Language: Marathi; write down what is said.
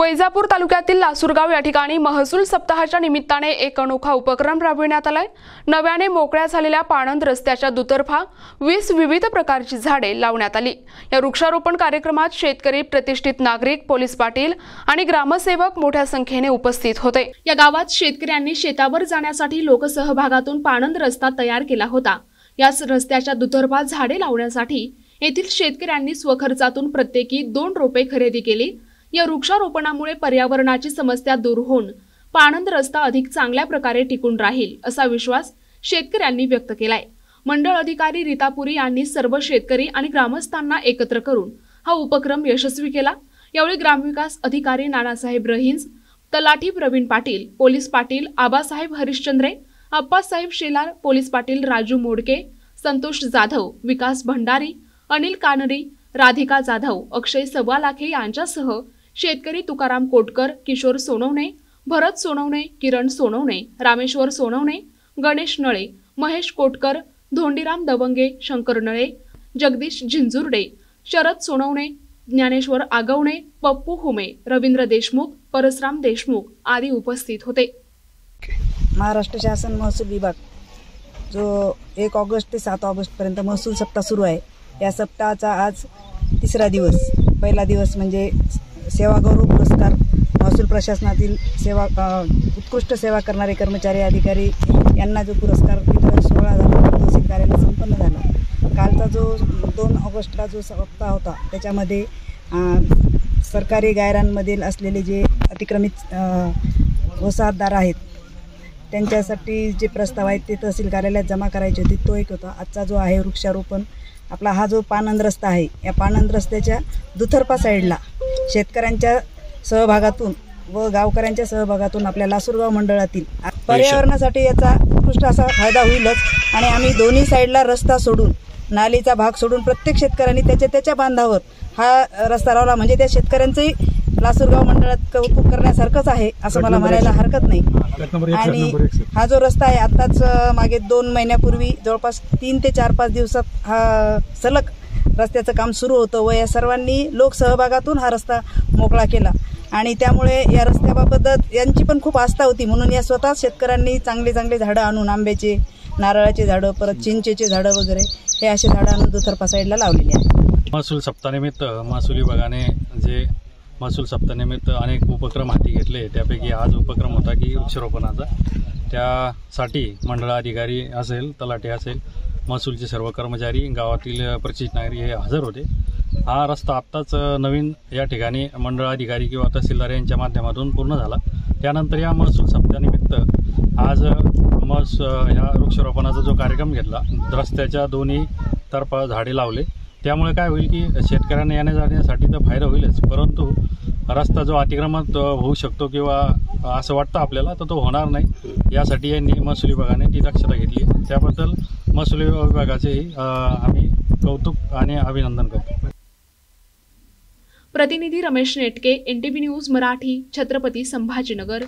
वैजापूर तालुक्यातील लासूरगाव या ठिकाणी महसूल सप्ताहाच्या निमित्ताने एक अनोखा उपक्रम राबविण्यात आलाय। नव्याने मोकळ्या झालेल्या पाणंद रस्त्याच्या दुतर्फा 20 विविध प्रकारची झाडे लावण्यात आली। या वृक्षारोपण कार्यक्रमात शेतकरी, प्रतिष्ठित नागरिक, पोलीस पाटील आणि ग्रामसेवक मोठ्या संख्येने उपस्थित होते। या गावात शेतकऱ्यांनी शेतावर जाण्यासाठी लोकसहभागातून पाणंद रस्ता तयार केला होता। याच रस्त्याच्या दुतर्फा झाडे लावण्यासाठी येथील शेतकऱ्यांनी स्वखर्चातून प्रत्येकी 2 रोपे खरेदी केली। या वृक्षारोपणामुळे पर्यावरणाची समस्या दूर होऊन पाणंद रस्ता अधिक चांगल्या प्रकारे टिकून राहील असा विश्वास शेतकऱ्यांनी व्यक्त केलाय। मंडळ अधिकारी रीतापुरी यांनी सर्व शेतकरी आणि ग्रामस्थांना एकत्र करून हा उपक्रम यशस्वी केला। यावेळी ग्रामविकास अधिकारी नानासाहेब रहिंज, तलाठी प्रवीण पाटील, पोलीस पाटील आबासाहेब हरिश्चंद्रे, आप्पासाहेब शेलार, पोलीस पाटील राजू मोडके, संतोष जाधव, विकास भंडारी, अनिल कानरी, राधिका जाधव, अक्षय सवालाखे यांच्यासह शेतकरी तुकाराम कोटकर, किशोर सोनवणे, भरत सोनवणे, किरण सोनवणे, रामेश्वर सोनवणे, गणेश नळे, महेश कोटकर, धोंडीराम दवंगे, शंकर नळे, जगदीश झिंजुर्डे, शरद सोनवणे, ज्ञानेश्वर आगवणे, पप्पू हुमे, रवींद्र देशमुख, परसराम देशमुख आदी उपस्थित होते। महाराष्ट्र शासन महसूल विभाग जो 1 ऑगस्ट ते 7 ऑगस्ट पर्यंत महसूल सप्ताह सुरू आहे। या सप्ताहाचा आज 3रा दिवस। पहिला दिवस म्हणजे सेवा गौरव पुरस्कार, महसूल प्रशासनातील उत्कृष्ट सेवा करणारे कर्मचारी, अधिकारी यांना जो पुरस्कार 16 तहसील कार्यालयात संपन्न झाला। कालचा जो 2 ऑगस्टला जो सप्ताह होता त्याच्यामध्ये सरकारी गायरांमधील असलेले जे अतिक्रमित वसाहतदार आहेत त्यांच्यासाठी जे प्रस्ताव आहेत ते तहसील कार्यालयात जमा करायचे होते, तो एक होता। आजचा जो आहे वृक्षारोपण, आपला हा जो पाणंद रस्ता आहे या पाणंद रस्त्याच्या दुतर्फा साईडला शेतकऱ्यांच्या सहभागातून व गावकऱ्यांच्या सहभागातून आपल्या लासूरगाव मंडळातील पर्यावरणासाठी याचा उत्कृष्ट असा फायदा होईलच। आणि आम्ही दोन्ही साईडला रस्ता सोडून, नालीचा भाग सोडून प्रत्येक शेतकऱ्यांनी त्याच्या बांधावर हा रस्ता लावला, म्हणजे त्या शेतकऱ्यांचंही लासूरगाव मंडळात कौतुक करण्यासारखंच आहे असं मला म्हणायला हरकत नाही। आणि हा जो रस्ता आहे आताच मागे 2 महिन्यापूर्वी जवळपास 3 ते 4-5 दिवसात हा सलग रस्त्याचं काम सुरू होतं व या सर्वांनी लोकसहभागातून हा रस्ता मोकळा केला। आणि त्यामुळे या रस्त्याबाबत यांची पण खूप आस्था होती, म्हणून या स्वतः शेतकऱ्यांनी चांगले झाडं आणून, आंब्याचे, नारळाचे झाडं, परत चिंचेचे झाडं वगैरे हे असे झाडं आणून दुतर्फा साईडला लावलेले आहेत। महसूल सप्ताहानिमित्त महसूल विभागाने जे महसूल सप्ताहानिमित्त अनेक उपक्रम हाती घेतले, त्यापैकी आज उपक्रम होता की वृक्षारोपणाचा। त्यासाठी मंडळाधिकारी असेल, तलाठी असेल, महसूलचे सर्व कर्मचारी, गावातील परिचित नागरिक हे हजर होते। हा रस्ता आत्ताच नवीन या ठिकाणी मंडळाधिकारी किंवा तहसीलदार यांच्या माध्यमातून पूर्ण झाला। त्यानंतर या महसूल सप्ताहानिमित्त आज ह्या वृक्षारोपणाचा जो कार्यक्रम घेतला, रस्त्याच्या दोन्ही तर्फा झाडे लावले। त्यामुळे काय होईल की शेतकऱ्यांना येण्या जाण्यासाठी तर फायदा होईलच, परंतु रस्ता जो अतिक्रमण होऊ शकतो किंवा असं वाटतं आपल्याला तर तो होणार नाही, यासाठी यांनी महसूल विभागाने ती दक्षता घेतली। त्याबद्दल महसूल विभागाचेही आम्ही कौतुक आणि अभिनंदन करतो। प्रतिनिधी रमेश नेटके, NTV न्यूज मराठी, छत्रपती संभाजीनगर।